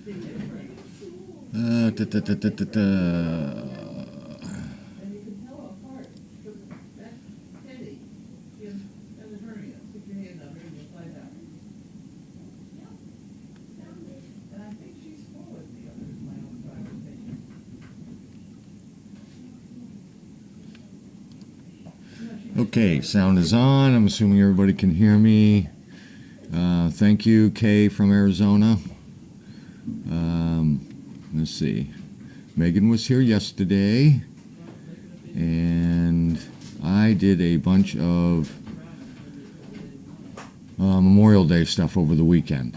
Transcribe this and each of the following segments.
Da, da, da, da, da, da. Okay, sound is on. I'm assuming everybody can hear me. Thank you, Kay from Arizona. Let's see. Megan was here yesterday, and I did a bunch of Memorial Day stuff over the weekend.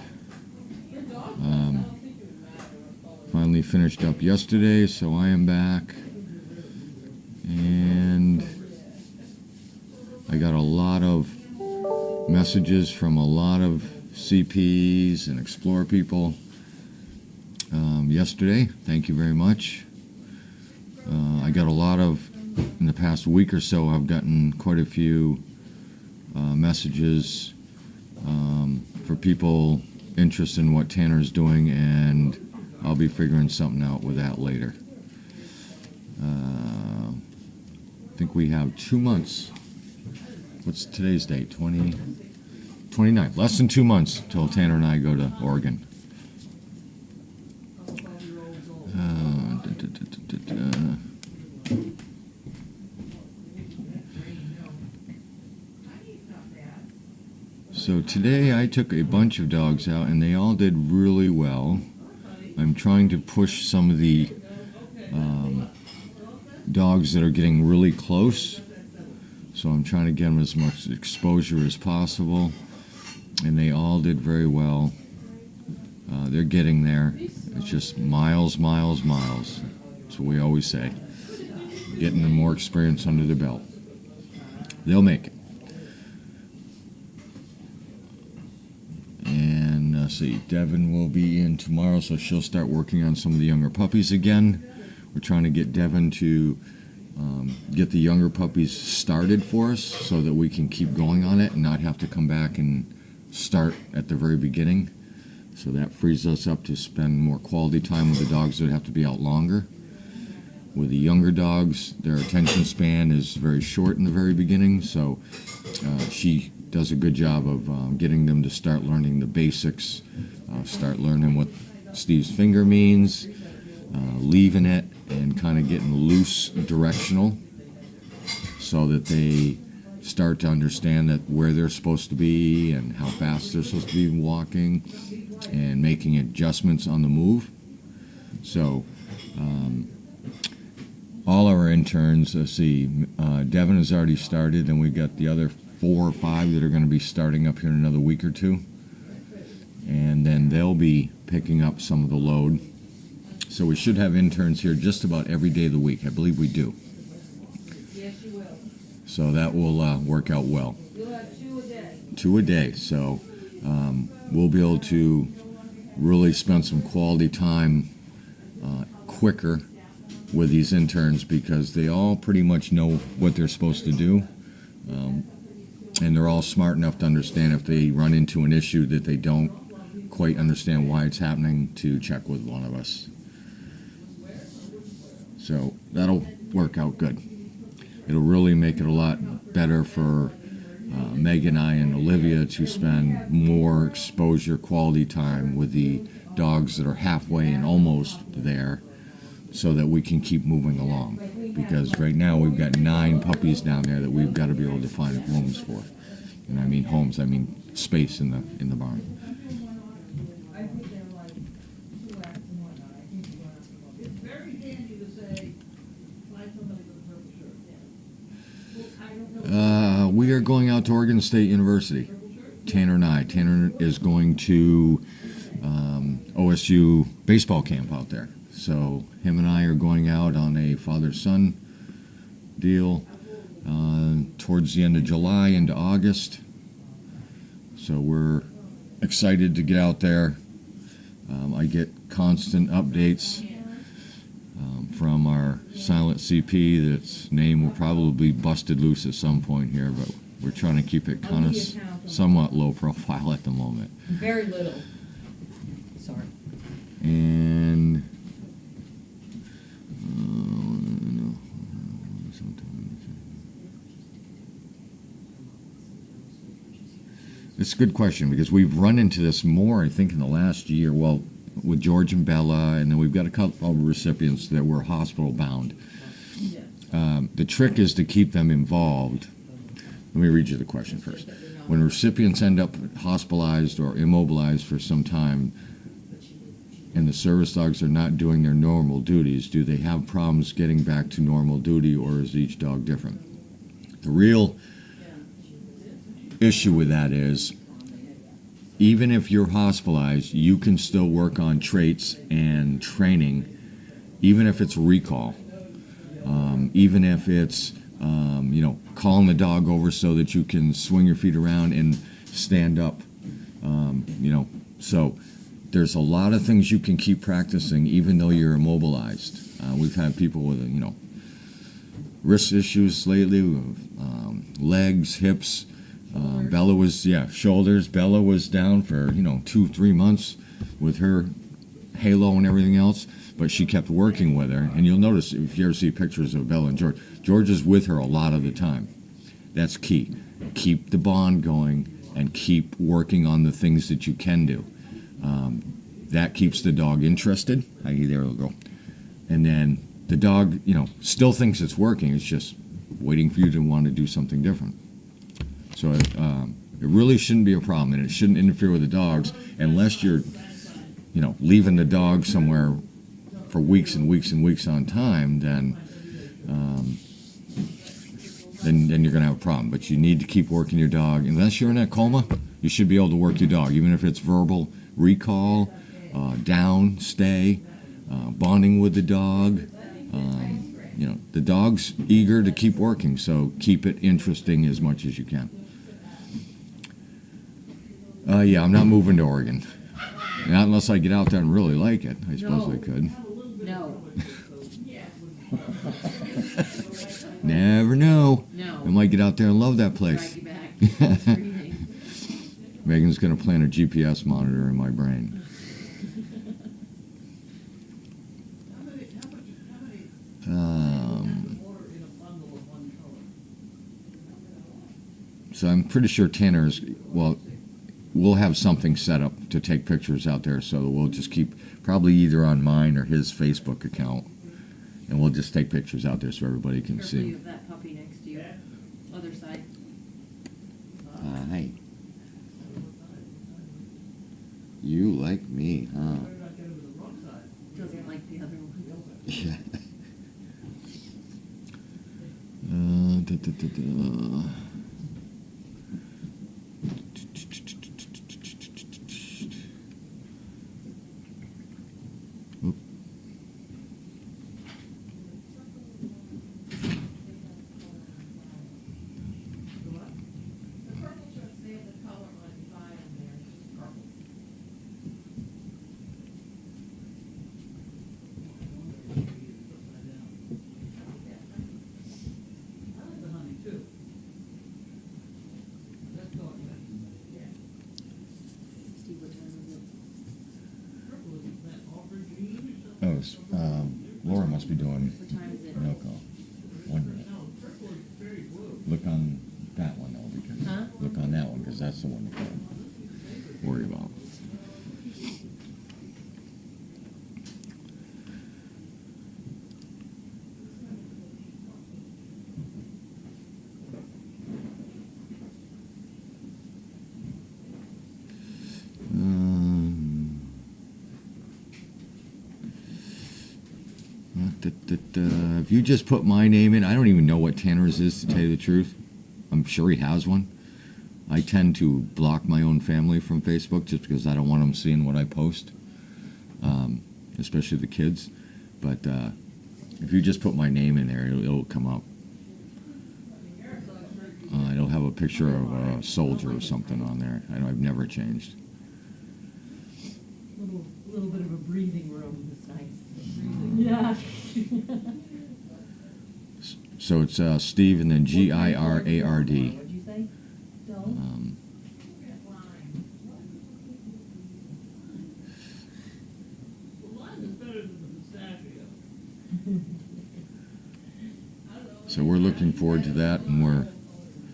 Finally finished up yesterday, so I am back. And I got a lot of messages from a lot of CPs and Explorer people yesterday. Thank you very much. I got a lot of, in the past week or so, I've gotten quite a few messages for people interested in what Tanner's doing, and I'll be figuring something out with that later. I think we have 2 months. What's today's date? 29. Less than 2 months till Tanner and I go to Oregon. So today I took a bunch of dogs out and they all did really well. I'm trying to push some of the dogs that are getting really close. So I'm trying to get them as much exposure as possible. And they all did very well. They're getting there. It's just miles, miles, miles. That's what we always say. Getting them more experience under the belt. They'll make it. And let's see, Devin will be in tomorrow, so she'll start working on some of the younger puppies again. We're trying to get Devin to get the younger puppies started for us so that we can keep going on it and not have to come back and start at the very beginning. So that frees us up to spend more quality time with the dogs that have to be out longer. With the younger dogs, their attention span is very short in the very beginning, so she does a good job of getting them to start learning the basics, start learning what Steve's finger means, leaving it, and kind of getting loose directional so that they start to understand that where they're supposed to be and how fast they're supposed to be walking and making adjustments on the move. So all our interns, let's see, Devin has already started, and we've got the other 4 or 5 that are going to be starting up here in another week or 2. And then they'll be picking up some of the load. So we should have interns here just about every day of the week. I believe we do. Yes, you will. So that will work out well. You'll have 2 a day. 2 a day. So we'll be able to really spend some quality time quicker with these interns because they all pretty much know what they're supposed to do. And they're all smart enough to understand if they run into an issue that they don't quite understand why it's happening to check with one of us. So that'll work out good. It'll really make it a lot better for Meg and I and Olivia to spend more exposure quality time with the dogs that are halfway and almost there so that we can keep moving along. Because right now we've got 9 puppies down there that we've got to be able to find homes for. And I mean homes, I mean space in the barn. We are going out to Oregon State University. Tanner and I. Tanner is going to OSU baseball camp out there. So him and I are going out on a father-son deal towards the end of July into August. So we're excited to get out there. I get constant updates from our silent CP. That's name will probably be busted loose at some point here, but we're trying to keep it kind of somewhat low profile at the moment. Very little. Sorry. And it's a good question because we've run into this more, I think, in the last year. Well, with George and Bella, and then we've got a couple of recipients that were hospital bound. The trick is to keep them involved. Let me read you the question first. When recipients end up hospitalized or immobilized for some time and the service dogs are not doing their normal duties, do they have problems getting back to normal duty, or is each dog different? The real issue with that is, even if you're hospitalized, you can still work on traits and training, even if it's recall, even if it's calling the dog over so that you can swing your feet around and stand up. So there's a lot of things you can keep practicing even though you're immobilized. We've had people with wrist issues lately, legs, hips. Bella was, shoulders. Bella was down for 2-3 months with her halo and everything else, but she kept working with her. And you'll notice if you ever see pictures of Bella and George is with her a lot of the time. That's key. Keep the bond going and keep working on the things that you can do. That keeps the dog interested. There it'll go. And then the dog, still thinks it's working. It's just waiting for you to want to do something different. So it really shouldn't be a problem, and it shouldn't interfere with the dogs unless you're, leaving the dog somewhere for weeks and weeks and weeks on time. Then you're going to have a problem. But you need to keep working your dog. Unless you're in that coma, you should be able to work your dog, even if it's verbal recall, down, stay, bonding with the dog. The dog's eager to keep working, so keep it interesting as much as you can. I'm not moving to Oregon. Not unless I get out there and really like it. I suppose I could. No. Never know. No. I might get out there and love that place. Drag you back. Megan's going to plant a GPS monitor in my brain. So I'm pretty sure Tanner we'll have something set up to take pictures out there, so we'll just keep probably either on mine or his Facebook account, and we'll just take pictures out there so everybody can Carefully see. with that puppy next to you. Other side. Hi. You like me, huh? Doesn't like the other one. Yeah. Oop. Laura must be doing What time is it? milk off. Wondering. Look on that one though, because look on that one because that's the one you gotta worry about. If you just put my name in, I don't even know what Tanner's is, to tell you the truth. I'm sure he has one. I tend to block my own family from Facebook just because I don't want them seeing what I post, especially the kids. But if you just put my name in there, it'll come up. It'll have a picture of a soldier or something on there. I've never changed. Little bit of a breathing room. It's nice. Yeah. So it's Steve and then Girard. What'd you say? So we're looking forward to that, and we're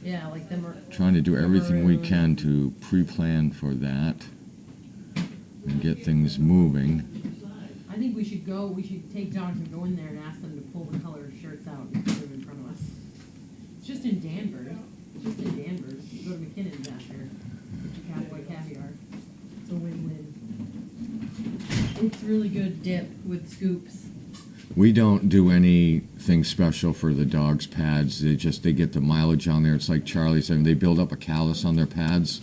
Yeah, like them. trying to do everything we can to pre-plan for that and get things moving. I think we should take Jonathan, go in there and ask them to pull the colored shirts out and put them in front of us. It's just in Danvers. You go to McKinnon's after. Get your cowboy caviar. It's a win-win. It's really good dip with scoops. We don't do anything special for the dogs' pads. They get the mileage on there. It's like Charlie said, they build up a callus on their pads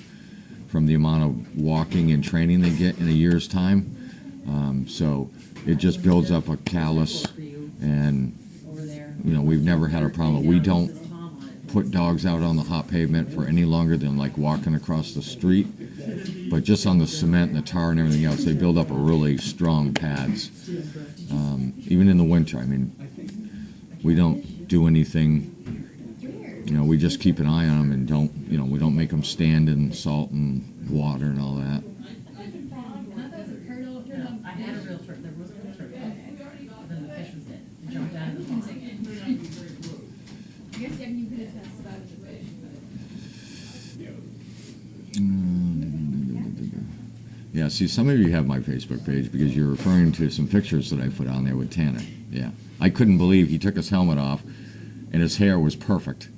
from the amount of walking and training they get in a year's time. So it just builds up a callus, and we've never had a problem. We don't put dogs out on the hot pavement for any longer than like walking across the street, but just on the cement and the tar and everything else, they build up a really strong pads. Even in the winter, I mean, we don't do anything. We just keep an eye on them and we don't make them stand in salt and water and all that. I had a real turtle. There was a real turtle. But then the fish was dead. It jumped out of the pond. I guess you could have tested about the fish, Yeah, see, some of you have my Facebook page because you're referring to some pictures that I put on there with Tanner. Yeah. I couldn't believe he took his helmet off and his hair was perfect.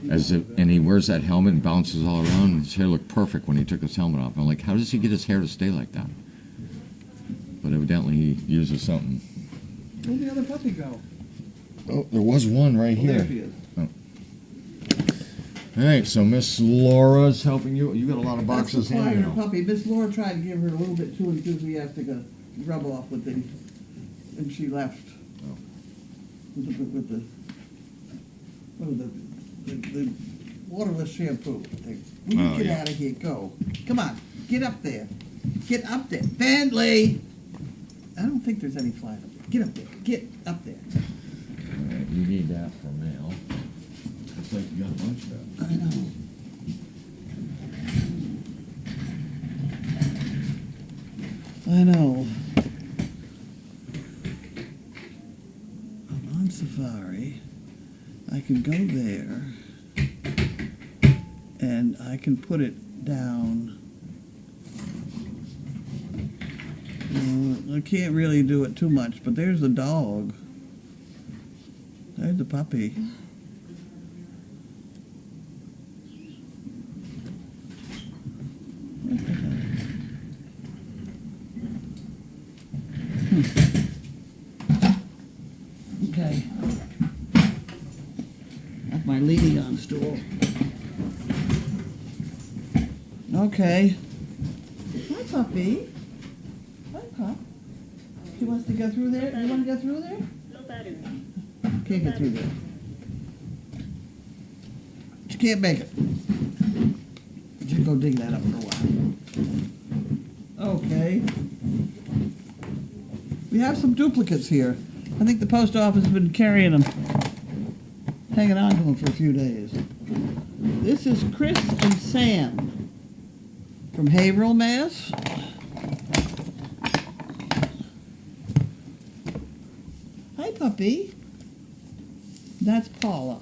And he wears that helmet and bounces all around, and his hair looked perfect when he took his helmet off. I'm like, how does he get his hair to stay like that? But evidently he uses something. Where'd the other puppy go? Oh, there was one right Oh, there here. she is. All right, so Miss Laura's helping you. You got a lot of boxes That's here. the fire puppy. Miss Laura tried to give her a little bit too enthusiastic a rub off with the, and she left. Oh. With the waterless shampoo. Will you get out of here? Go. Come on. Get up there. Get up there. Bentley! I don't think there's any fly up there. Get up there. Get up there. All right, you need that for mail. Looks like you got a bunch of that. I know. I know. I'm on safari. I can go there and I can put it down. I can't really do it too much, but there's the dog. There's the puppy. What the hell? Okay. That's my leaning on stool. Okay. Hi, puppy. Hi, pup. She wants to go through there? You want to go through there? No battery. Can't get through there. She can't make it. You can go dig that up for a while. Okay. We have some duplicates here. I think the post office has been carrying them, hanging on to them for a few days. This is Chris and Sam from Haverhill, Mass. Hi, puppy. That's Paula.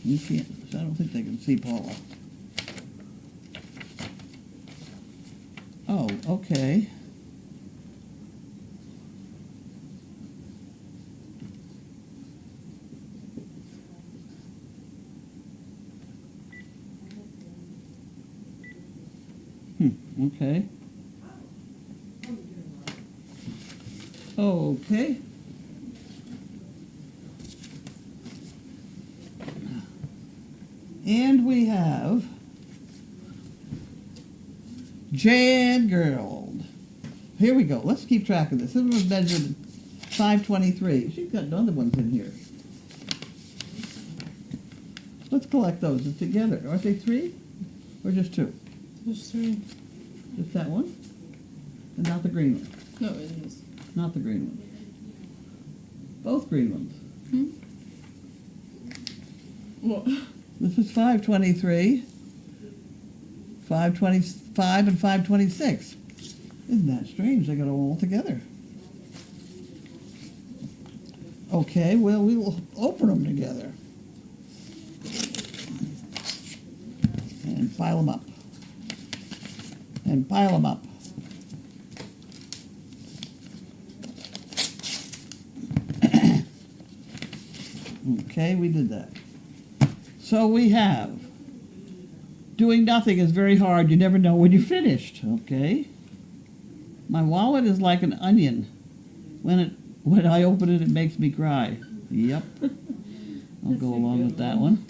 You can't, I don't think they can see Paula. Oh, okay. Okay. Okay. And we have Jan Gerald. Here we go. Let's keep track of this. This was measured 523. She's got other ones in here. Let's collect those together. Are they three or just two? There's three. Just that one? And not the green one? No, it is. Not the green one. Both green ones. What? This is 523, 525, and 526. Isn't that strange? They got them all together. Okay, well, we will open them together. And pile them up. And pile them up. Okay, we did that. So we have, doing nothing is very hard. You never know when you're finished, okay? My wallet is like an onion. When I open it, it makes me cry. Yep. I'll That's go a along good with that one.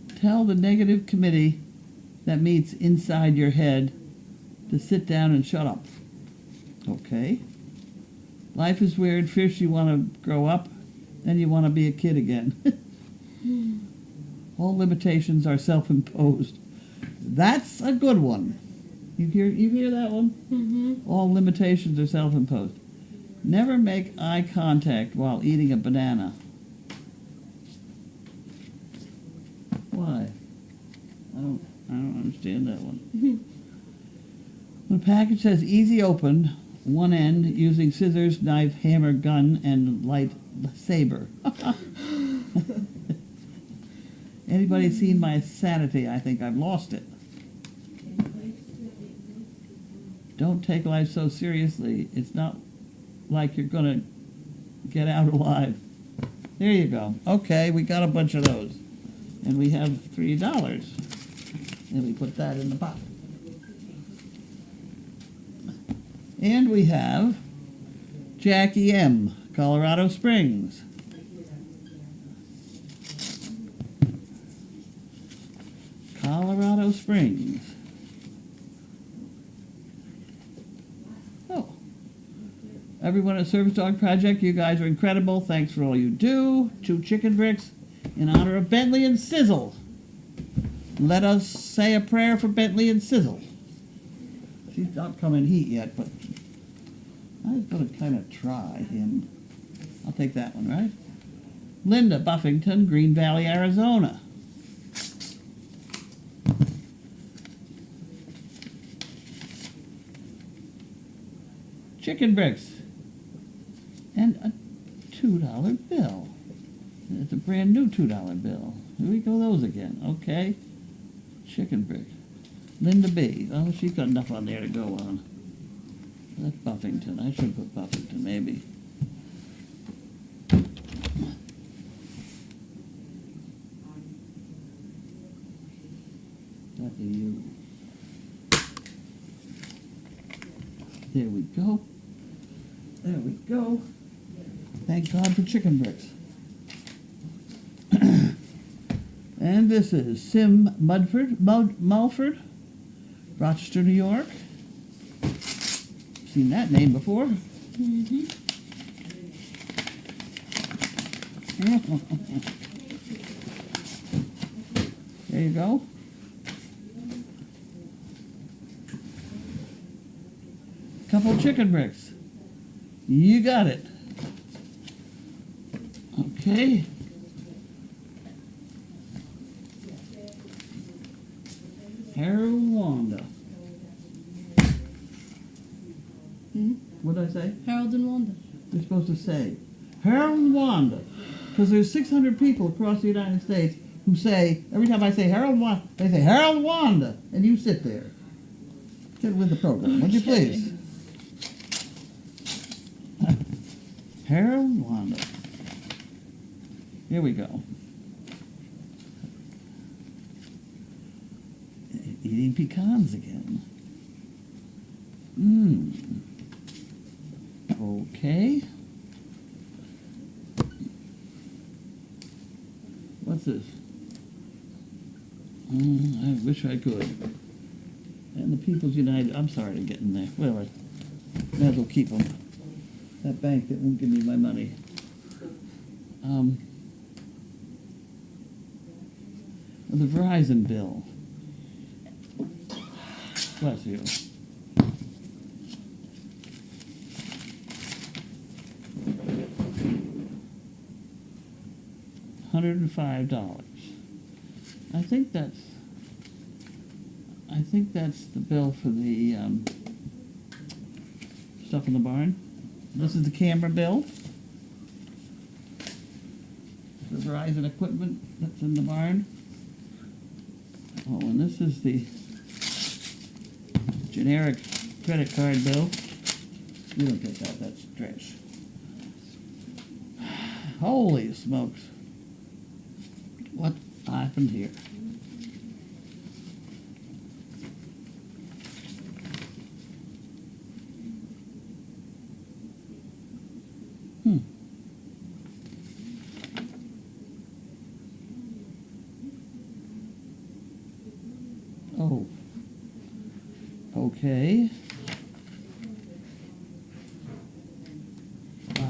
one. Tell the negative committee that meets inside your head to sit down and shut up. Okay. Life is weird. First you want to grow up, then you want to be a kid again. All limitations are self-imposed. That's a good one. You hear that one? Mm-hmm. All limitations are self-imposed. Never make eye contact while eating a banana. Why? I don't understand that one. When a package says easy open, one end using scissors, knife, hammer, gun, and light saber. Anybody seen my sanity? I think I've lost it. Don't take life so seriously. It's not like you're gonna get out alive. There you go. Okay, we got a bunch of those. And we have $3. And we put that in the pot. And we have Jackie M., Colorado Springs. Colorado Springs. Oh. Everyone at Service Dog Project, you guys are incredible. Thanks for all you do. 2 chicken bricks in honor of Bentley and Sizzle. Let us say a prayer for Bentley and Sizzle. She's not come in heat yet, but I was going to kind of try him. I'll take that one, right? Linda Buffington, Green Valley, Arizona. Chicken bricks. And a $2 bill. It's a brand new $2 bill. Here we go, those again. Okay. Chicken brick. Linda B. Oh, she's got enough on there to go on. That's Buffington. I should put Buffington, maybe. That's a U. There we go. There we go. Thank God for chicken bricks. And this is Sim Mulford, Rochester, New York. Seen that name before. Mm-hmm. There you go. Couple chicken bricks. You got it. Okay. Harold Wanda. Hmm? What did I say? Harold and Wanda. You're supposed to say Harold Wanda, because there's 600 people across the United States who say, every time I say Harold Wanda, they say Harold Wanda, and you sit there. Get with the program, would you Okay. please? Harold Wanda. Here we go. Eating pecans again. Okay. What's this? I wish I could. And the People's United, I'm sorry to get in there. Well, I may as well keep them. That bank that won't give me my money. The Verizon bill. Bless you. $105. I think that's the bill for the stuff in the barn. This is the camera bill. The Verizon equipment that's in the barn. Oh, and this is the generic credit card bill. You don't get that, that's trash. Holy smokes. What happened here? Oh. Okay. Wow.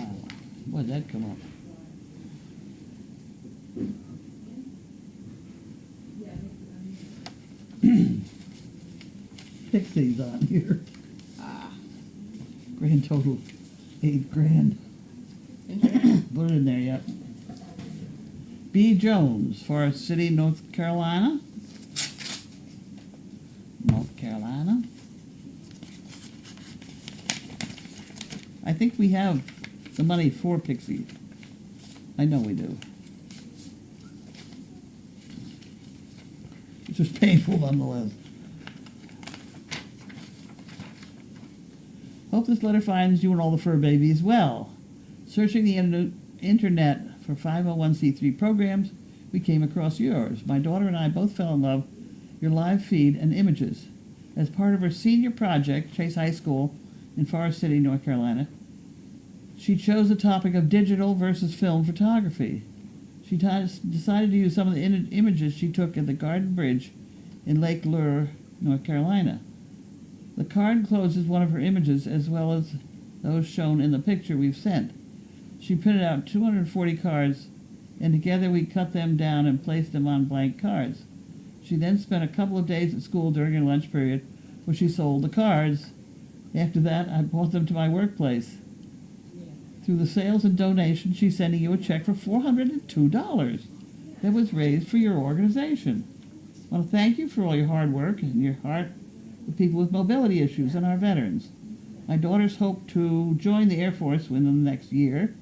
Why'd that come up? Pixies on here. Grand total, $8,000. Put it in there, yep. B. Jones, Forest City, North Carolina. North Carolina. I think we have the money for Pixie. I know we do. It's just painful nonetheless. Hope this letter finds you and all the fur babies well. Searching the internet for 501c3 programs, we came across yours. My daughter and I both fell in love with your live feed and images. As part of her senior project, Chase High School in Forest City, North Carolina, she chose the topic of digital versus film photography. She decided to use some of the images she took at the Garden Bridge in Lake Lure, North Carolina. The card encloses one of her images as well as those shown in the picture we've sent. She printed out 240 cards, and together we cut them down and placed them on blank cards. She then spent a couple of days at school during her lunch period where she sold the cards. After that, I brought them to my workplace. Through the sales and donations, she's sending you a check for $402 that was raised for your organization. I want to thank you for all your hard work and your heart for people with mobility issues and our veterans. My daughters hope to join the Air Force within the next year.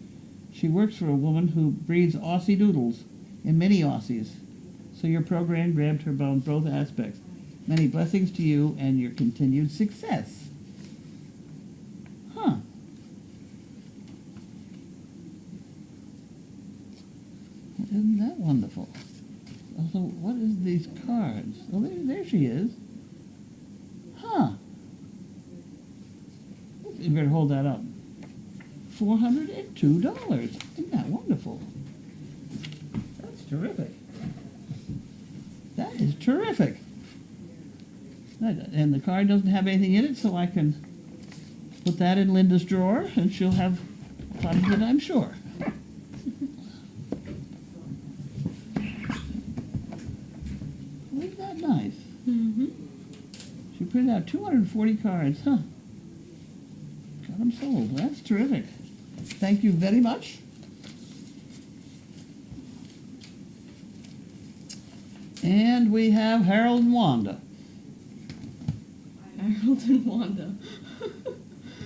She works for a woman who breeds Aussie doodles and mini Aussies, so your program grabbed her bone both aspects. Many blessings to you and your continued success. Huh. Isn't that wonderful? So what is these cards? Oh, there she is. Huh. You better hold that up. $402. Isn't that wonderful? That's terrific. That is terrific. And the card doesn't have anything in it, so I can put that in Linda's drawer, and she'll have fun with it, I'm sure. Isn't that nice? Mm-hmm. She printed out 240 cards, huh? Got them sold. That's terrific. Thank you very much. And we have Harold and Wanda. Harold and Wanda.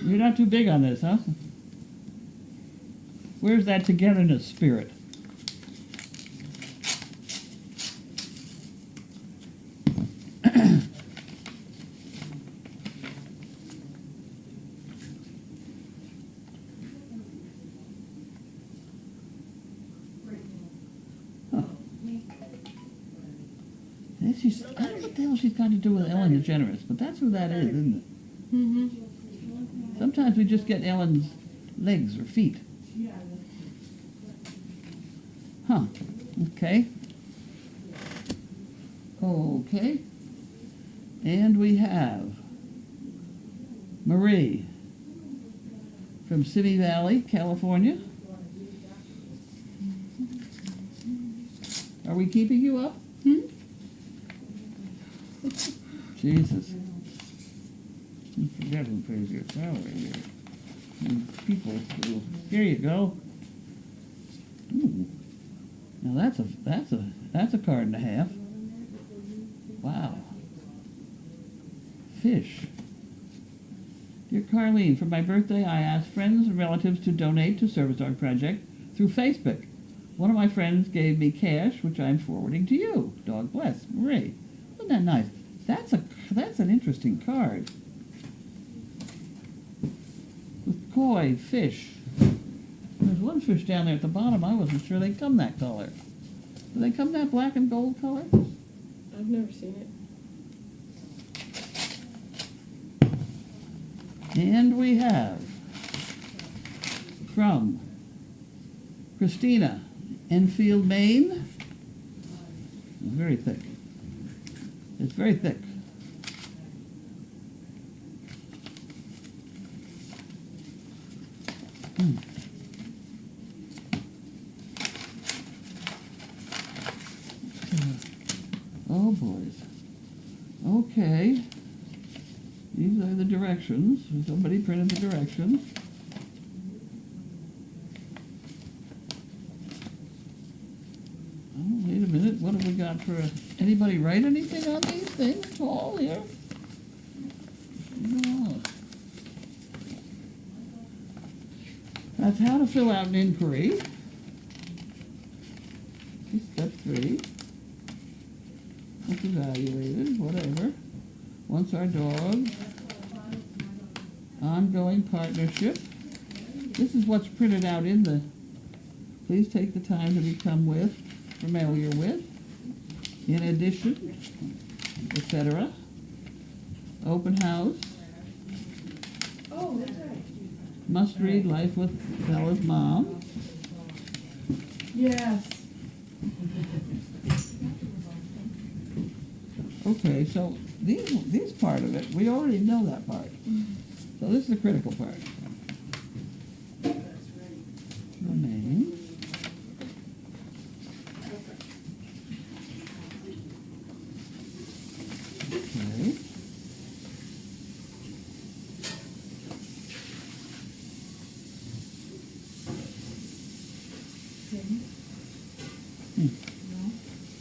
You're not too big on this, huh? Where's that togetherness spirit? I don't know what the hell she's got to do with Ellen DeGeneres, but that's who that is, isn't it? Mm-hmm. Sometimes we just get Ellen's legs or feet. Huh. Okay. Okay. And we have Marie from Simi Valley, California. Are we keeping you up? Hmm? Jesus. You forget who pays your salary here. And people who, here you go. Ooh. Now that's a card and a half. Wow. Fish. Dear Carlene, for my birthday I asked friends and relatives to donate to Service Dog Project through Facebook. One of my friends gave me cash, which I'm forwarding to you. Dog bless, Marie. Isn't that nice? That's an interesting card. With koi, fish. There's one fish down there at the bottom. I wasn't sure they come that color. Do they come that black and gold color? I've never seen it. And we have from Christina, Enfield, Maine. Very thick. It's very thick. Oh, boys. Okay. These are the directions. Somebody printed the directions. Oh, wait a minute. What have we got for anybody write anything on these things at all here? No. That's how to fill out an inquiry. Step 3. It's evaluated, whatever. Once our dog. Ongoing partnership. This is what's printed out in the, please take the time to become familiar with, in addition, etc. Open house. Oh, that's right. Must read Life with Bella's Mom. Yes. Okay, so these part of it, we already know that part. So this is the critical part. The name.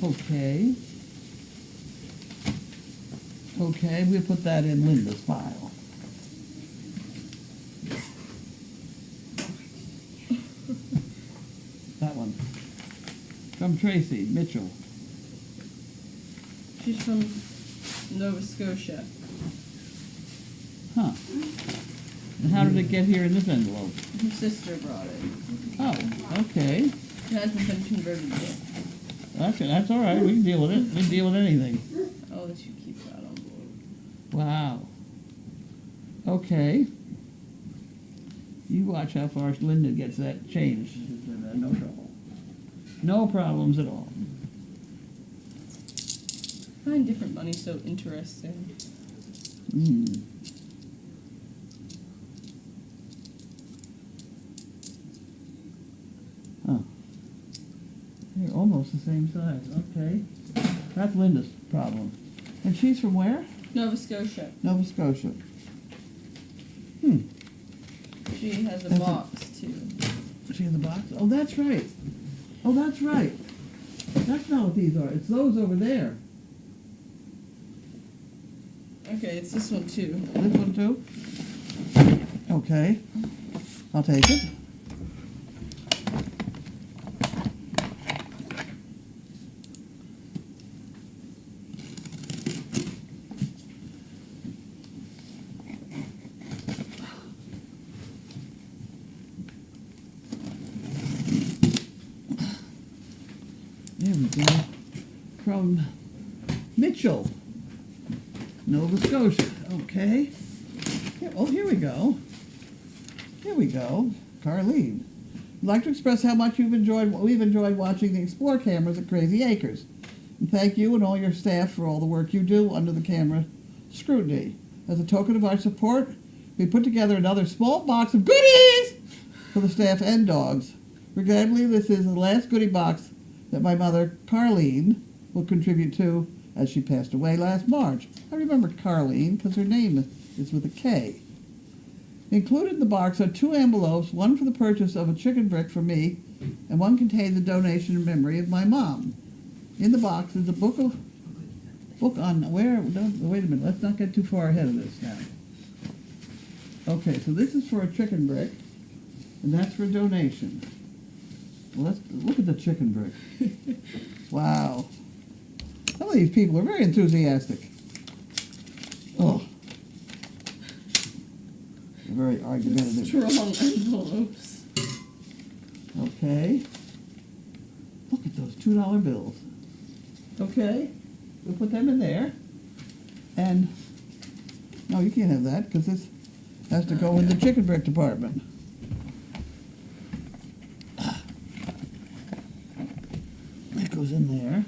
Okay. Okay. Okay, we'll put that in Linda's file. That one. From Tracy Mitchell. She's from Nova Scotia. Huh. And how did it get here in this envelope? Her sister brought it. Oh, okay. It hasn't been converted yet. That's all right. We can deal with it. We can deal with anything. I'll let you keep that on board. Wow. Okay. You watch how far Linda gets that changed. No trouble. No problems at all. I find different money so interesting. Hmm. Huh. They're almost the same size. Okay. That's Linda's problem. And she's from where? Nova Scotia. Nova Scotia. Hmm. She has a That's box too. Is she in the box? Oh, that's right. Oh, that's right. That's not what these are. It's those over there. Okay, it's this one too. This one too? Okay. I'll take it. There we go. From Mitchell, Nova Scotia. Okay. Here we go. Here we go. Carlene. I'd like to express how much we've enjoyed watching the Explore cameras at Crazy Acres. And thank you and all your staff for all the work you do under the camera scrutiny. As a token of our support, we put together another small box of goodies for the staff and dogs. Regrettably, this is the last goodie box that my mother, Carlene, will contribute to as she passed away last March. I remember Carlene because her name is with a K. Included in the box are 2 envelopes, one for the purchase of a chicken brick for me, and one contains a donation in memory of my mom. In the box is a book on where, wait a minute, let's not get too far ahead of this now. Okay, so this is for a chicken brick, and that's for donation. Well, let's look at the chicken brick. Wow. Some of these people are very enthusiastic. Oh. They're very argumentative. Strong envelopes. Okay. Look at those $2 bills. Okay. We'll put them in there. And, no, you can't have that because this has to go in the chicken brick department. That goes in there.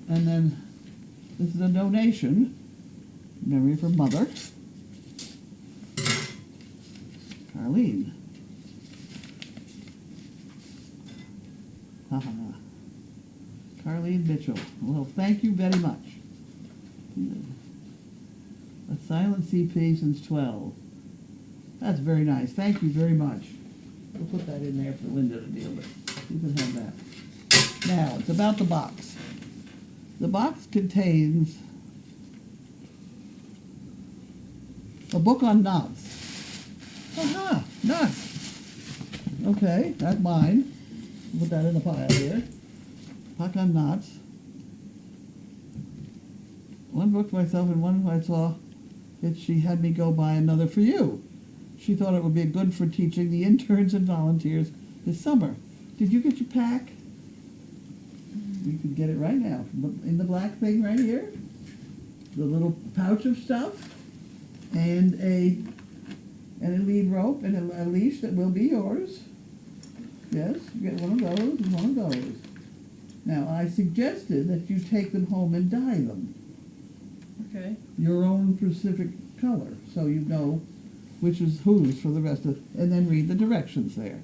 And then this is a donation. Memory for Mother. Carlene. Carlene Mitchell. Well, thank you very much. A silent CP since 12. That's very nice. Thank you very much. We'll put that in there for Linda to deal with. You can have that. Now, it's about the box. The box contains a book on knots. Aha, knots. Okay, that's mine. Put that in the pile here. Book on knots. One book for myself and one I saw that she had me go buy another for you. She thought it would be good for teaching the interns and volunteers this summer. Did you get your pack? You can get it right now. In the black thing right here. The little pouch of stuff. And a lead rope and a leash that will be yours. Yes, you get one of those and one of those. Now, I suggested that you take them home and dye them. Okay. Your own specific color, so you know which is whose for the rest of, and then read the directions there.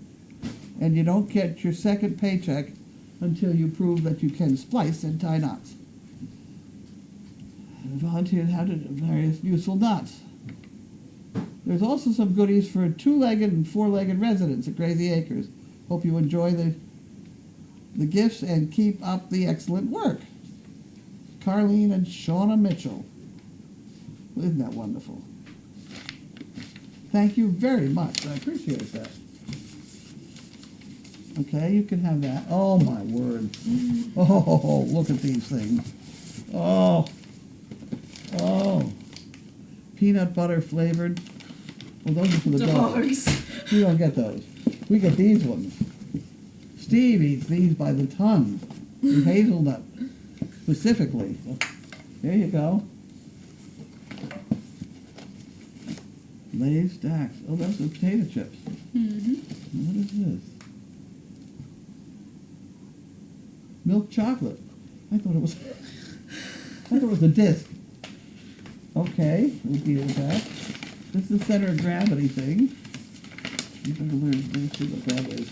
And you don't get your second paycheck until you prove that you can splice and tie knots. And volunteered how to do various useful knots. There's also some goodies for two-legged and four-legged residents at Crazy Acres. Hope you enjoy the gifts and keep up the excellent work. Carlene and Shauna Mitchell. Isn't that wonderful? Thank you very much. I appreciate that. Okay, you can have that. Oh, my word. Oh, look at these things. Oh. Oh. Peanut butter flavored. Well, those are for the dogs. We don't get those. We get these ones. Steve eats these by the ton. With hazelnut, specifically. There you go. Lay's stacks. Oh, those are potato chips. Mm-hmm. What is this? Milk chocolate. I thought it was a disc. Okay, we'll deal with that. This is the center of gravity thing. You better learn to see what that is.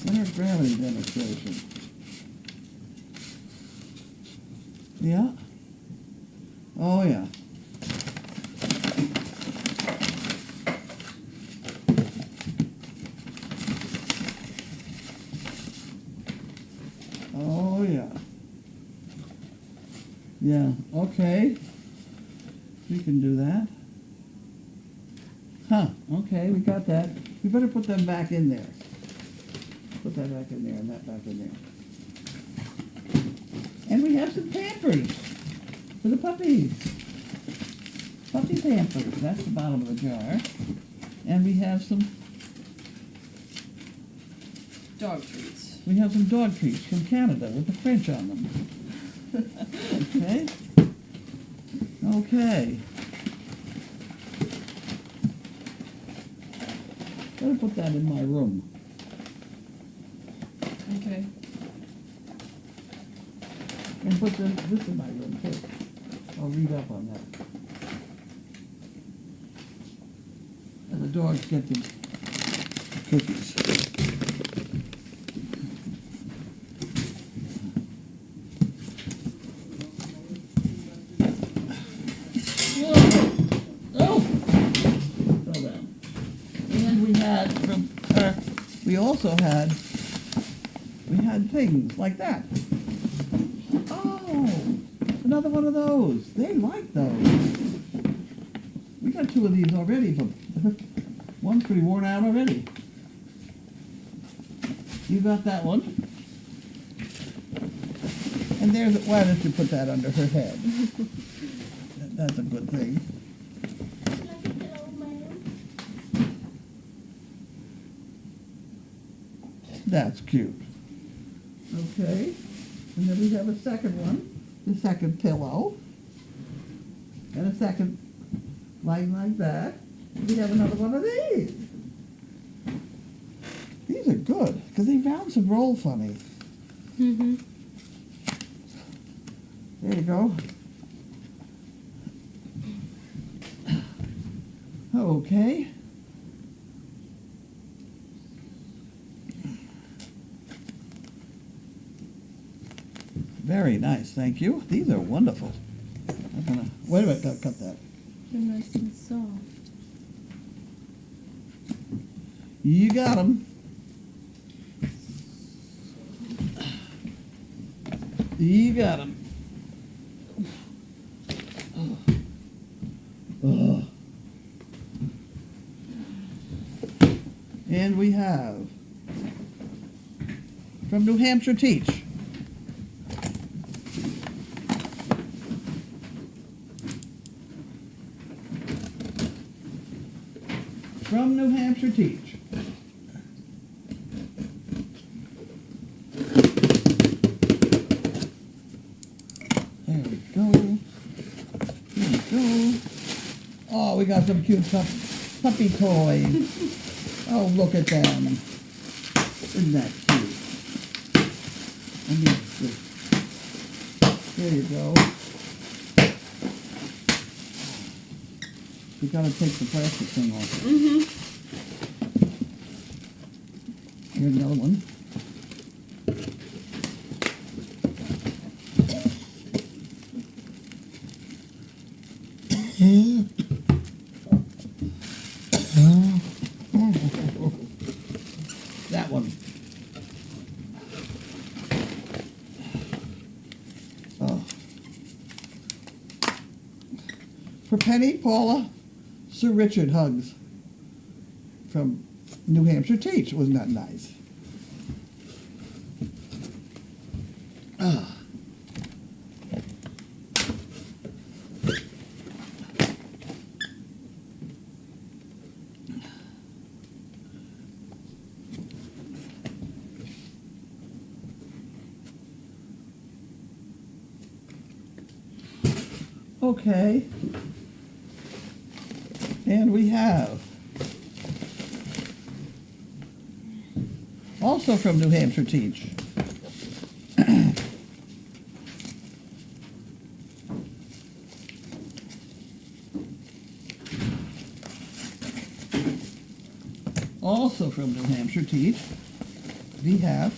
Center of gravity demonstration. Yeah? Oh, yeah. Oh, yeah. Yeah, okay. We can do that. Huh, okay, we got that. We better put them back in there. Put that back in there and that back in there. And we have some Pampers for the puppies. Puppy Pampers, that's the bottom of the jar. And we have some Dog treats. We have some dog treats from Canada with the French on them. Okay. Okay. Better put that in my room. Okay. And put this in my room too. I'll read up on that. And the dogs get the cookies. We had things like that. Oh, another one of those. They like those. We got two of these already, but one's pretty worn out already. You got that one. And there's, why don't you put that under her head? That's a good thing. That's cute. Okay. And then we have a second one. The second pillow. And a second lying like that. We have another one of these. These are good, because they bounce and roll funny. Mm-hmm. There you go. Okay. Very nice, thank you. These are wonderful. I'm gonna, wait a minute, gotta cut that. They're nice and soft. You got them. You got them. And we have from New Hampshire Teach. From New Hampshire Teach. There we go. There we go. Oh, we got some cute puppy toys. Oh, look at them. Isn't that cute? I mean, there you go. We gotta take the plastic thing off. Mm-hmm. Here's another one. That one. Oh. For Penny, Paula, Sir Richard hugs from New Hampshire Teach. Wasn't that nice? Ah. Okay. And we have, also from New Hampshire Teach, also from New Hampshire Teach, we have,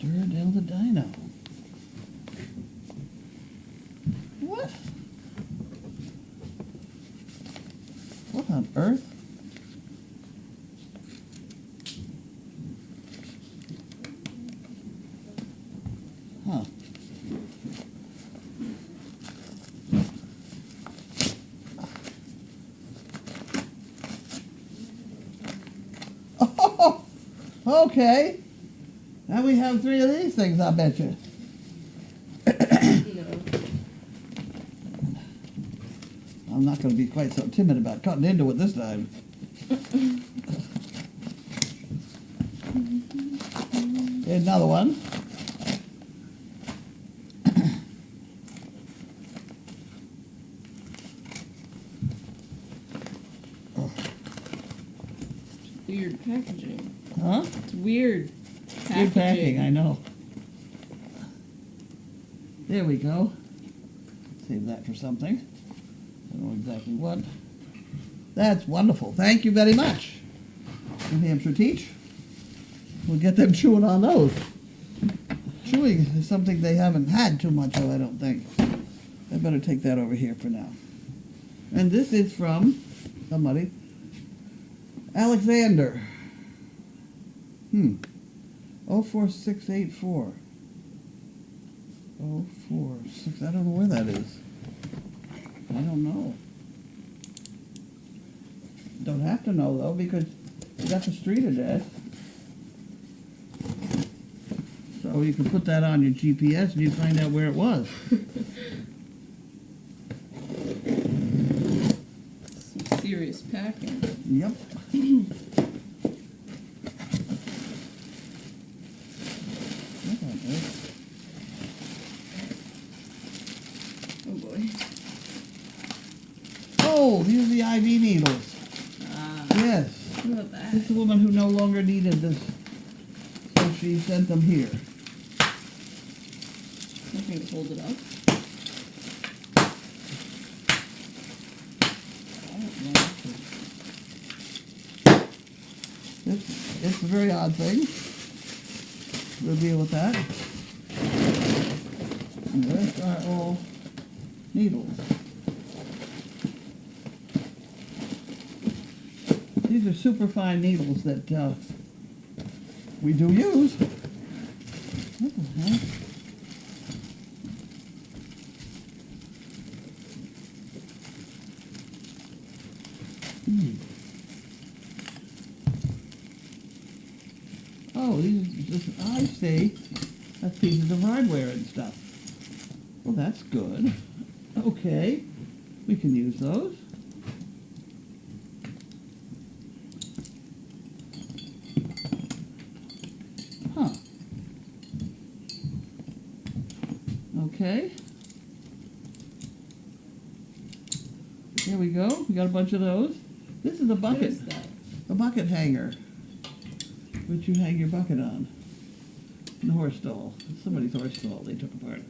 Durandale the Dino. What? What on earth? Huh. Oh, okay. Now we have three of these things, I bet you. I'm not going to be quite so timid about cutting into it this time. Here's another one. Weird packaging. Huh? It's weird. Good packing, I know. There we go. Save that for something. I don't know exactly what. That's wonderful. Thank you very much. New Hampshire Teach. We'll get them chewing on those. Chewing is something they haven't had too much of, I don't think. I better take that over here for now. And this is from somebody. Alexander. 04684. 046. I don't know where that is. I don't know. Don't have to know though, because you got the street address. So you can put that on your GPS and you find out where it was. Some serious packing. Yep. Oh boy. Oh, these are the IV needles. Ah, Yes. what about that? This is a woman who no longer needed this, so she sent them here. Nothing to hold it up. It's a very odd thing. We'll deal with that. And the rest are all needles. These are superfine needles that we do use. What the heck? Oh, I see. That's pieces of hardware and stuff. Well, that's good. Okay, we can use those. Huh. Okay. Here we go. We got a bunch of those. This is a What bucket. is that? A bucket hanger, which you hang your bucket on. In the horse stall. Somebody's horse stall they took apart.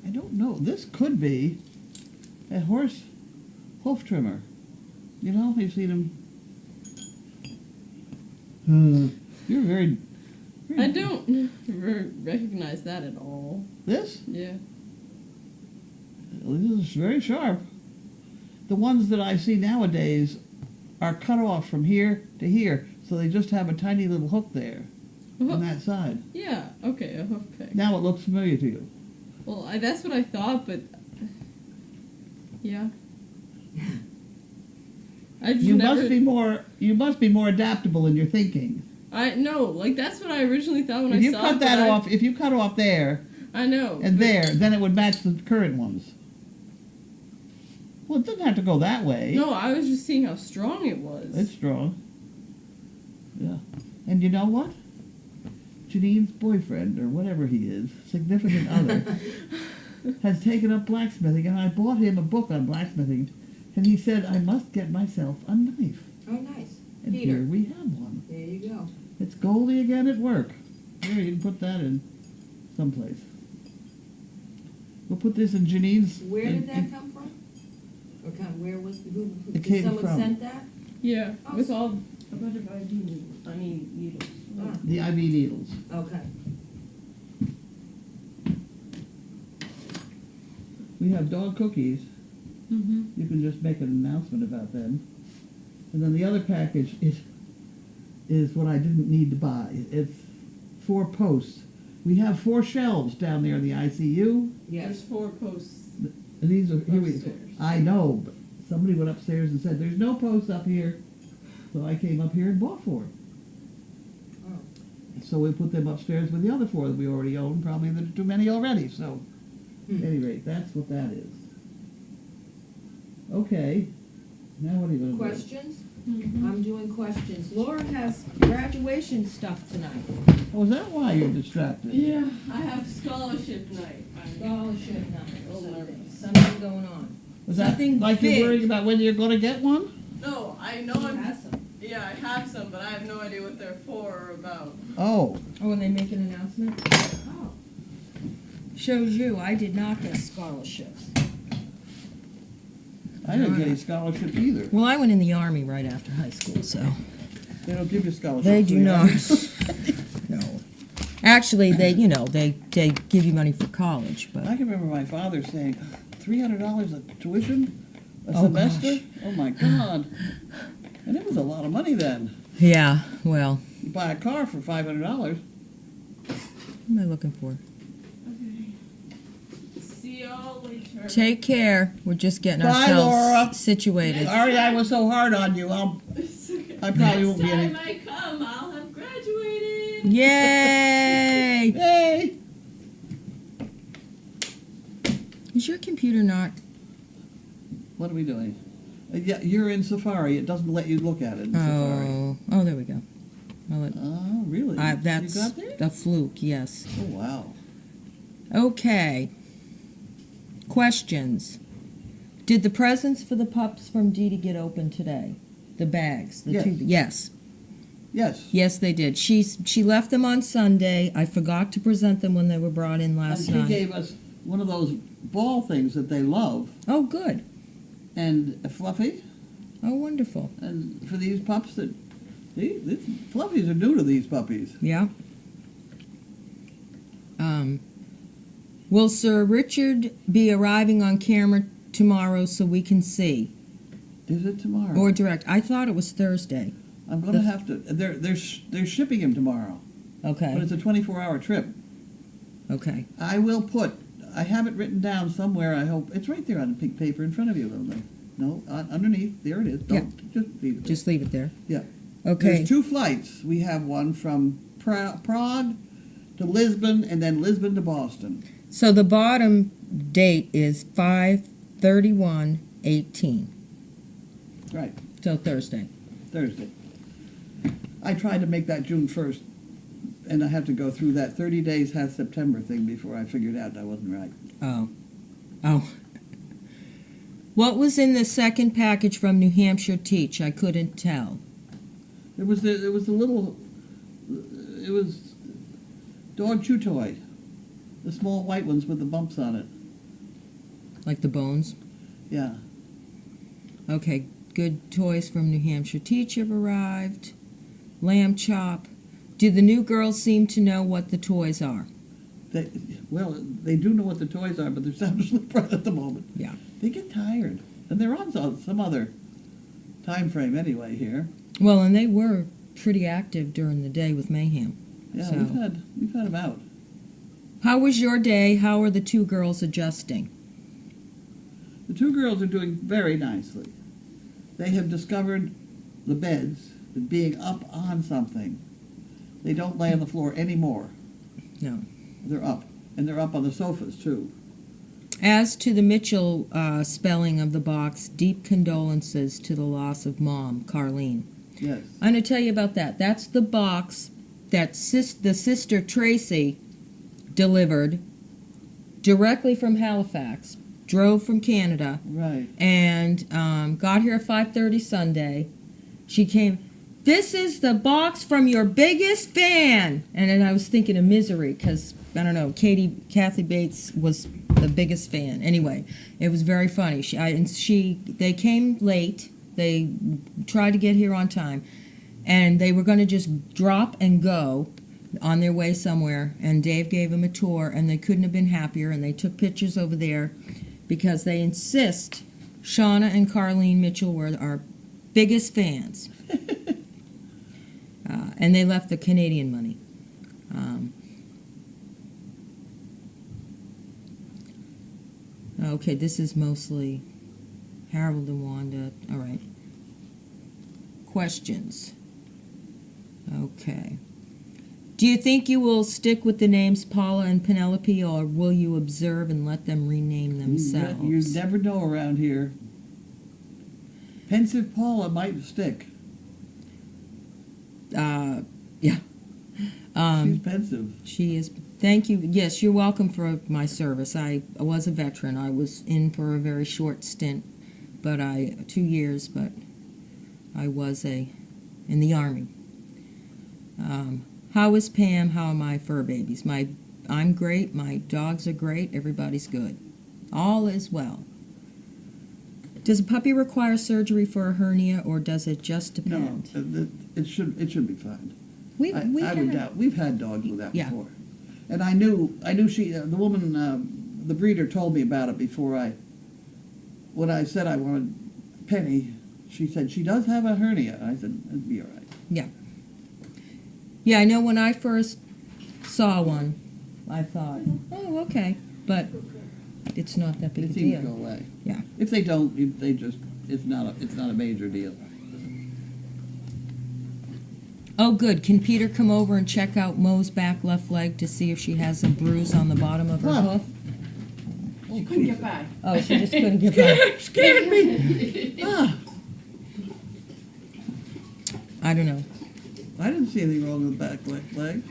I don't know. This could be a horse hoof trimmer. You know, you've seen them. You're very I don't recognize that at all. This? Yeah. This is very sharp. The ones that I see nowadays are cut off from here to here, so they just have a tiny little hook there on that side. Yeah, okay, a hoof pick. Now it looks familiar to you. Well, that's what I thought, but yeah. I just You never, must be more adaptable in your thinking. I know, like that's what I originally thought when If I you saw cut it. that but off, if you cut off there I know. and but- there, then it would match the current ones. Well, it doesn't have to go that way. No, I was just seeing how strong it was. It's strong. Yeah. And you know what? Janine's boyfriend, or whatever he is, significant other, has taken up blacksmithing, and I bought him a book on blacksmithing, and he said, I must get myself a knife. Oh, nice. And Peter. here we have one. There you go. It's Goldie again at work. Here, you can put that in someplace. We'll put this in Janine's... Where did that come from? Or where was who It did came someone from- sent that? Yeah, Oh, with all a bunch of ID needles. I mean, needles. Ah, The IV needles. okay. We have dog cookies. Mm-hmm. You can just make an announcement about them. And then the other package is what I didn't need to buy. It's 4 posts. We have 4 shelves down there in the ICU. There's Yes. 4 posts. And these are here. Upstairs. I know, but somebody went upstairs and said, "There's no posts up here," so I came up here and bought 4. Oh. So we put them upstairs with the other 4 that we already own. Probably there are too many already. So, at any rate, that's what that is. Okay. Now what are you going to do? Questions? Mm-hmm. I'm doing questions. Laura has graduation stuff tonight. Oh, is that why you're distracted? Yeah, I have scholarship night. Scholarship night. Oh, Something going on. Was that Something like big. you're worrying about whether you're going to get one? No, I know She has some. Yeah, I have some, but I have no idea what they're for or about. Oh. Oh, and they make an announcement? Oh. Shows you, I did not get scholarships. I didn't get any scholarship either. Well, I went in the Army right after high school, so. They don't give you scholarships. They so do you not. have- No. Actually, they give you money for college, I but, can remember my father saying, $300 a tuition a Oh, semester? gosh. Oh my God. And it was a lot of money then. yeah, well, You buy a car for $500. What am I looking for? See y'all later. Take care. We're just getting Bye, Laura. ourselves situated. Sorry I was so hard on you. I probably won't be any. Next time I come, I'll have graduated. Yay! Hey! Is your computer not? What are we doing? Yeah, you're in Safari. It doesn't let you look at it in Safari. Oh, there we go. Oh, really? That's you got there? a fluke. Yes. Oh, wow. Okay. Questions. Did the presents for the pups from Dee Dee get open today? The bags? Yes. Yes. Yes. Yes, they did. She left them on Sunday. I forgot to present them when they were brought in last And she night. gave us one of those ball things that they love, Oh, good. and a fluffy, Oh, wonderful. and for these pups that these fluffies are new to these puppies. Yeah. Will Sir Richard be arriving on camera tomorrow so we can see? Is it tomorrow? Or direct? I thought it was Thursday. I'm going to have to. They're shipping him tomorrow, but Okay. it's a 24-hour trip. Okay. I will put. I have it written down somewhere. I hope it's right there on the pink paper in front of you, though. No, underneath. There it is. Don't just leave it. There. Just leave it there. Yeah. Okay. There's 2 flights. We have one from Prague to Lisbon, and then Lisbon to Boston. So the bottom date is 5/31/18. Right. So Thursday. Thursday. I tried to make that June 1st, and I have to go through that 30 days has September thing before I figured out I wasn't right. Oh. Oh. What was in the second package from New Hampshire Teach? I couldn't tell. It was a little. It was dog chew toy, the small white ones with the bumps on it. Like the bones? Yeah. Okay. Good toys from New Hampshire Teach have arrived. Lamb chop. Do the new girls seem to know what the toys are? They do know what the toys are, but they're sound asleep right at the moment. Yeah. They get tired, and they're on some other time frame anyway here. Well, and they were pretty active during the day with Mayhem. Yeah, So- we've had them out. How was your day? How are the 2 girls adjusting? The 2 girls are doing very nicely. They have discovered the beds, that being up on something. They don't lay on the floor anymore. No. They're up, and they're up on the sofas too. As to the Mitchell spelling of the box, deep condolences to the loss of Mom, Carlene. Yes. I'm going to tell you about that. That's the box that the sister Tracy delivered directly from Halifax, drove from Canada, Right. and got here at 5:30 Sunday. She came, "This is the box from your biggest fan." And then I was thinking of Misery because, I don't know, Kathy Bates was the biggest fan. Anyway, it was very funny. They came late. They tried to get here on time. And they were going to just drop and go on their way somewhere. And Dave gave them a tour, and they couldn't have been happier. And they took pictures over there because they insist Shauna and Carlene Mitchell were our biggest fans. And they left the Canadian money. Okay, this is mostly Harold and Wanda. All right. Questions. Okay. Do you think you will stick with the names Paula and Penelope, or will you observe and let them rename themselves? You never know around here. Pensive Paula might stick. Yeah. She's pensive. She is. Thank you. Yes, you're welcome for my service. I was a veteran. I was in for a very short stint, but 2 years, but I was in the Army. How is Pam? How are my fur babies? I'm great. My dogs are great. Everybody's good. All is well. Does a puppy require surgery for a hernia, or does it just No, depend? it should be fine. We I had would a- doubt. We've had dogs with that Yeah. before, and I knew she. The woman, the breeder, told me about it before when I said I wanted Penny. She said she does have a hernia. I said it'd be all right. Yeah, I know when I first saw one, I thought, oh, okay, but it's not that big It a seems to deal. go away. Yeah. If they don't, they just, it's not a major deal. Oh, good. Can Peter come over and check out Mo's back left leg to see if she has a bruise on the bottom of her Huh. hoof? She couldn't get by. Oh, she just couldn't get by. Scared me. Ah, I don't know. I didn't see anything wrong with the back leg.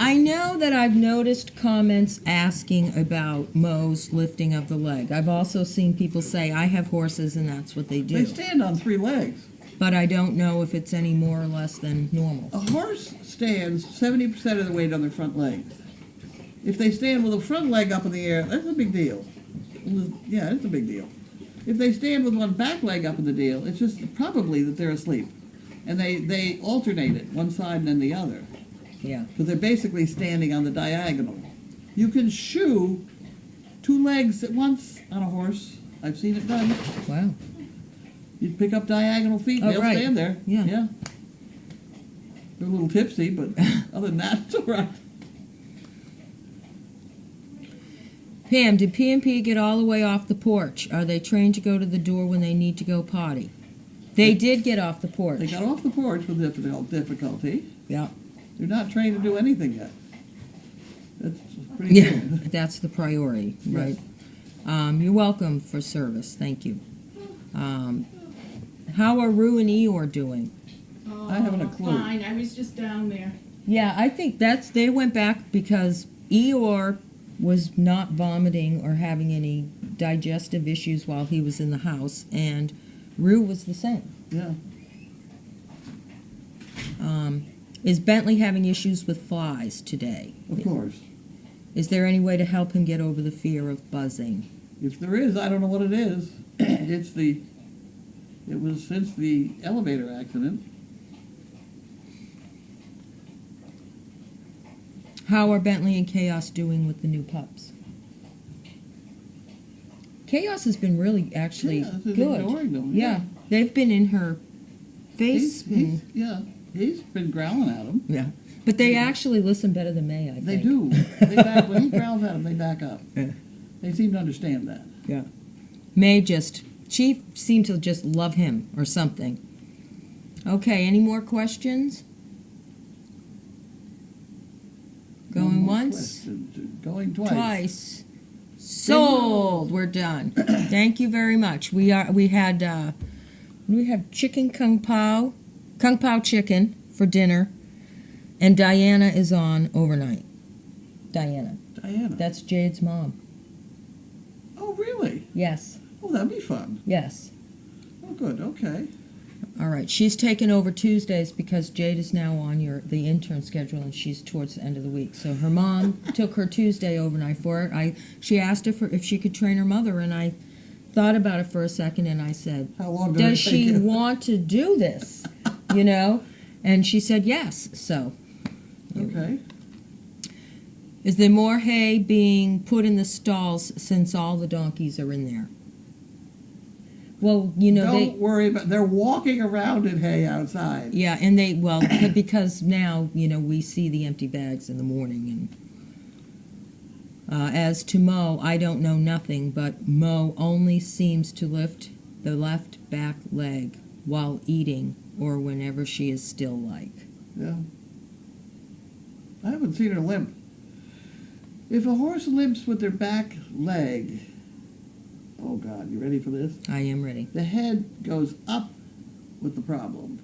I know that I've noticed comments asking about Mo's lifting of the leg. I've also seen people say, I have horses and that's what they They do. stand on 3 legs. But I don't know if it's any more or less than normal. A horse stands 70% of the weight on their front legs. If they stand with a front leg up in the air, that's a big deal. Yeah, it's a big deal. If they stand with one back leg up in the deal, it's just probably that they're asleep. And they alternate it, one side and then the other. Yeah. Because they're basically standing on the diagonal. You can shoe 2 legs at once on a horse. I've seen it done. Wow. You pick up diagonal feet, Oh, they'll right. stand there. Yeah. They're a little tipsy, but other than that, it's all right. Pam, did P&P get all the way off the porch? Are they trained to go to the door when they need to go potty? They did get off the porch. They got off the porch with difficulty. Yeah. They're not trained to do anything yet. That's pretty Yeah, good. that's the priority, Yes. right? You're welcome for service. Thank you. How are Rue and Eeyore doing? Oh, I haven't a clue. Fine, I was just down there. Yeah, I think they went back because Eeyore was not vomiting or having any digestive issues while he was in the house, and Rue was the same. Yeah. Is Bentley having issues with flies today? Of course. Is there any way to help him get over the fear of buzzing? If there is, I don't know what it is. It was since the elevator accident. How are Bentley and Chaos doing with the new pups? Chaos has been really actually Yeah, this is good. ignoring them, Yeah, they've been in her face. He's been growling at them. Yeah, but they actually listen better than May, I think. They do. When he growls at them, they back up. Yeah. They seem to understand that. Yeah. May she seemed to just love him or something. Okay, any more questions? No Going more once? questions. Going twice. Twice. Sold. We're done. Thank you very much. We had chicken kung pao chicken for dinner, and Diana is on overnight. Diana. That's Jade's mom. Oh, really? Yes. Oh, that'd be fun. Yes. Oh, good. Okay. All right. She's taken over Tuesdays because Jade is now on the intern schedule, and she's towards the end of the week. So her mom took her Tuesday overnight for her. She asked her if she could train her mother, and I thought about it for a second, and I said, How long does it she take you? want to do this? You know? And she said yes. So Okay. is there more hay being put in the stalls since all the donkeys are in there? Well, Don't worry about. They're walking around in hay outside. Yeah, and because now, we see the empty bags in the morning. And as to Mo, I don't know nothing, but Mo only seems to lift the left back leg while eating or whenever she is still like. Yeah. I haven't seen her limp. If a horse limps with their back leg, oh God, you ready for this? I am ready. The head goes up with the problem.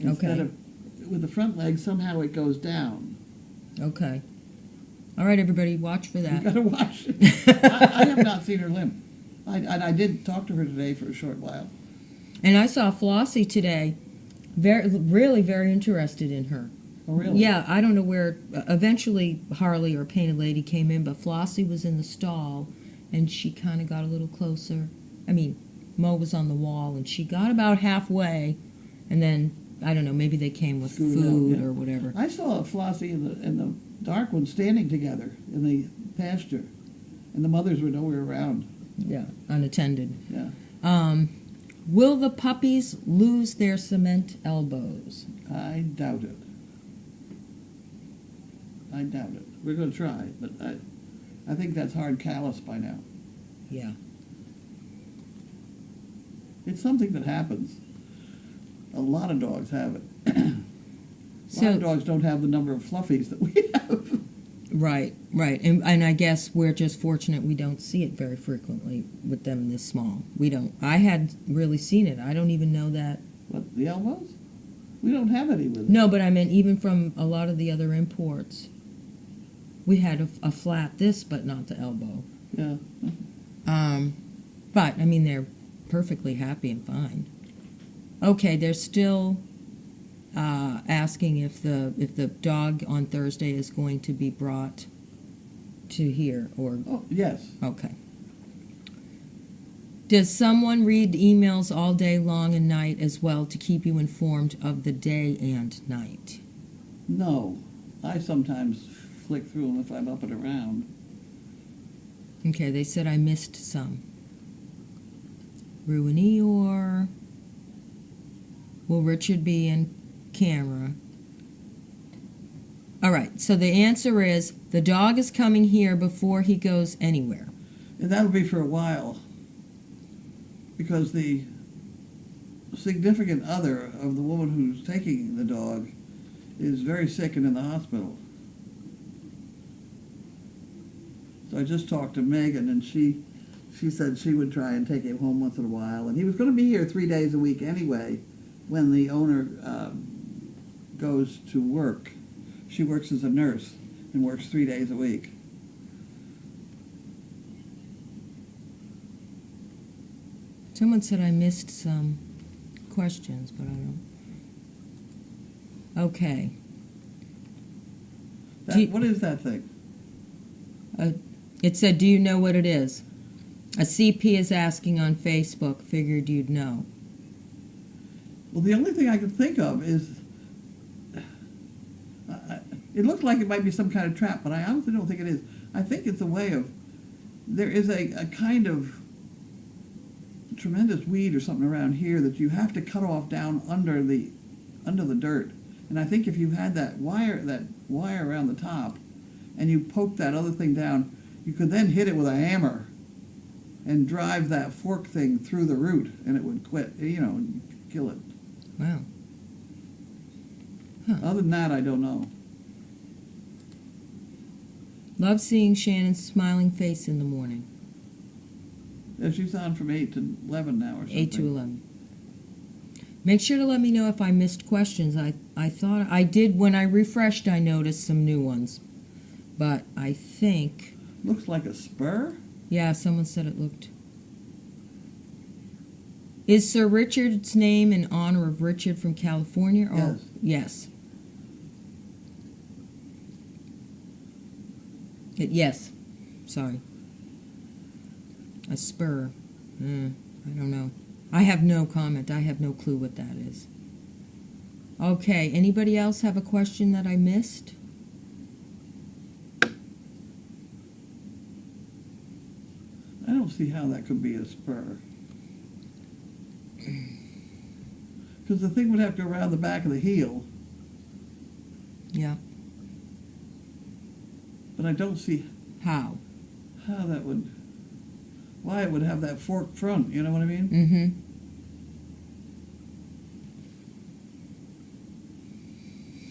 Instead Okay. of with the front leg, somehow it goes down. Okay. All right, everybody, watch for You that. gotta watch it. I have not seen her limp. I did talk to her today for a short while. And I saw Flossie today, really very interested in her. Oh, really? Yeah, I don't know where. Eventually, Harley or Painted Lady came in, but Flossie was in the stall, and she kind of got a little closer. I mean, Mo was on the wall, and she got about halfway, and then I don't know. Maybe they came with Scooted food out, yeah. or whatever. I saw Flossie and the dark one standing together in the pasture, and the mothers were nowhere around. Yeah, unattended. Yeah. Will the puppies lose their cement elbows? I doubt it. I doubt it. We're going to try, but I think that's hard callous by now. Yeah. It's something that happens. A lot of dogs have it. A lot So, of dogs don't have the number of fluffies that we have. right. And I guess we're just fortunate we don't see it very frequently with them this small. We don't. I had really seen it. I don't even know that. What, the elbows? We don't have any with it. No, but I meant even from a lot of the other imports. We had a flat this, but not the elbow. Yeah. But, I mean, they're perfectly happy and fine. Okay, they're still asking if the dog on Thursday is going to be brought to here, or... Oh, yes. Okay. Does someone read emails all day long and night as well to keep you informed of the day and night? No. I sometimes flick through them if I'm up and around. Okay, they said I missed some. Rue and Eeyore. Will Richard be in camera? All right, so the answer is the dog is coming here before he goes anywhere. And that'll be for a while. Because the significant other of the woman who's taking the dog is very sick and in the hospital. So I just talked to Megan, and she said she would try and take him home once in a while. And he was going to be here 3 days a week anyway when the owner goes to work. She works as a nurse and works 3 days a week. Someone said I missed some questions, but I don't. Okay. What is that thing? It said, do you know what it is? A CP is asking on Facebook. Figured you'd know. Well, the only thing I can think of is, it looks like it might be some kind of trap, but I honestly don't think it is. I think it's a way of, there is a kind of tremendous weed or something around here that you have to cut off down under the dirt. And I think if you had that wire around the top, and you poke that other thing down, you could then hit it with a hammer and drive that fork thing through the root, and it would quit, and kill it. Wow. Huh. Other than that, I don't know. Love seeing Shannon's smiling face in the morning. Yeah, she's on from 8 to 11 now or something. 8 to 11. Make sure to let me know if I missed questions. I thought I did. When I refreshed, I noticed some new ones. But I think... Looks like a spur? Yeah, someone said it looked... Is Sir Richard's name in honor of Richard from California? Or... Yes. Yes. Yes. Sorry. A spur. I don't know. I have no comment. I have no clue what that is. Okay, anybody else have a question that I missed? I don't see how that could be a spur. Because the thing would have to go around the back of the heel. Yeah. But I don't see How? that would... Why it would have that forked front, you know what I mean?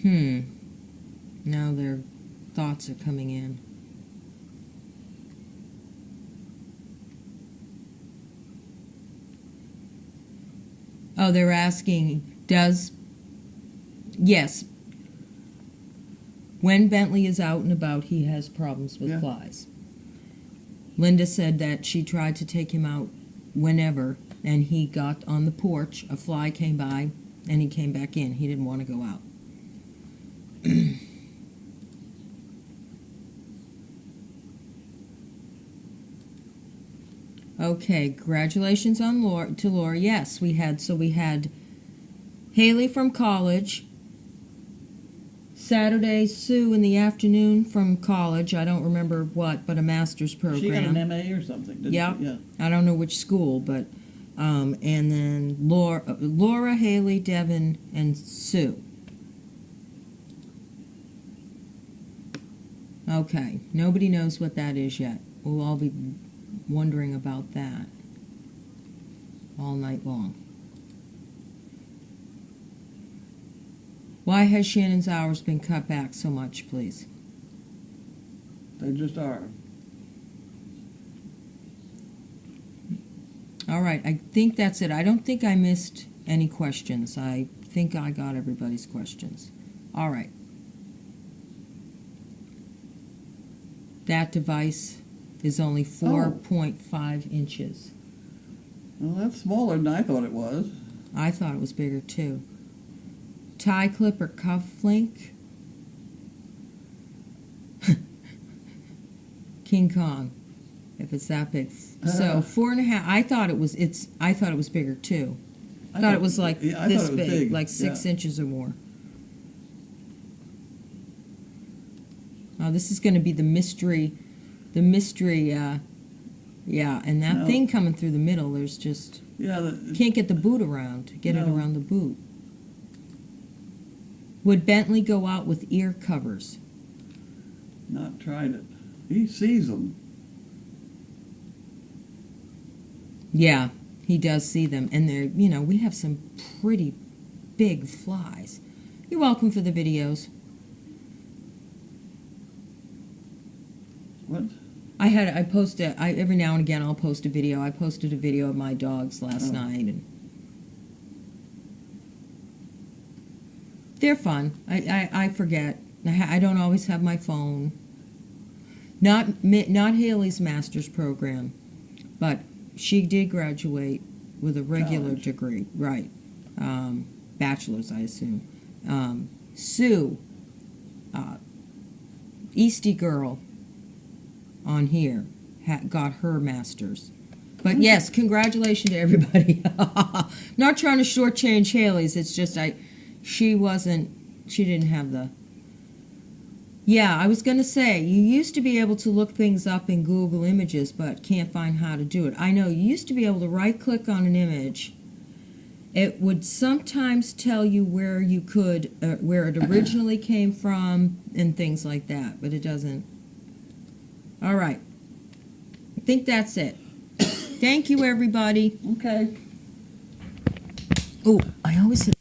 Mm-hmm. Now their thoughts are coming in. Oh, they're asking, yes. When Bentley is out and about, he has problems with flies. Linda said that she tried to take him out whenever, and he got on the porch, a fly came by, and he came back in. He didn't want to go out. Okay, congratulations on to Laura. Yes, we had Haley from college. Saturday, Sue in the afternoon from college. I don't remember what, but a master's program. She got an MA or something, didn't Yep. she? Yeah. I don't know which school, but And then Laura, Haley, Devin, and Sue. Okay, nobody knows what that is yet. We'll all be wondering about that all night long. Why has Shannon's hours been cut back so much, please? They just are. All right, I think that's it. I don't think I missed any questions. I think I got everybody's questions. All right. That device is only 4.5 inches. Well, that's smaller than I thought it was. I thought it was bigger too. Tie clip or cuff link? King Kong, if it's that big. So 4.5. I thought it was bigger too. I thought it was like this big, like 6 inches or more. Oh, this is going to be the mystery, yeah, and that thing coming through the middle, there's just, can't get the boot around, it around the boot. Would Bentley go out with ear covers? Not tried it. He sees them. Yeah, he does see them, and they're, we have some pretty big flies. You're welcome for the videos. What? Every now and again I'll post a video. I posted a video of my dogs last night, and they're fun. I forget. I don't always have my phone. Not Haley's master's program, but she did graduate with a regular degree, right? Bachelor's, I assume. Sue, Eastie girl on here, got her master's. But yes, congratulations to everybody. Not trying to shortchange Haley's. It's just she didn't have the. Yeah, I was going to say, you used to be able to look things up in Google Images, but can't find how to do it. I know, you used to be able to right-click on an image. It would sometimes tell you where you could, where it originally came from, and things like that, but it doesn't. All right. I think that's it. Thank you, everybody. Okay. Oh, I always hit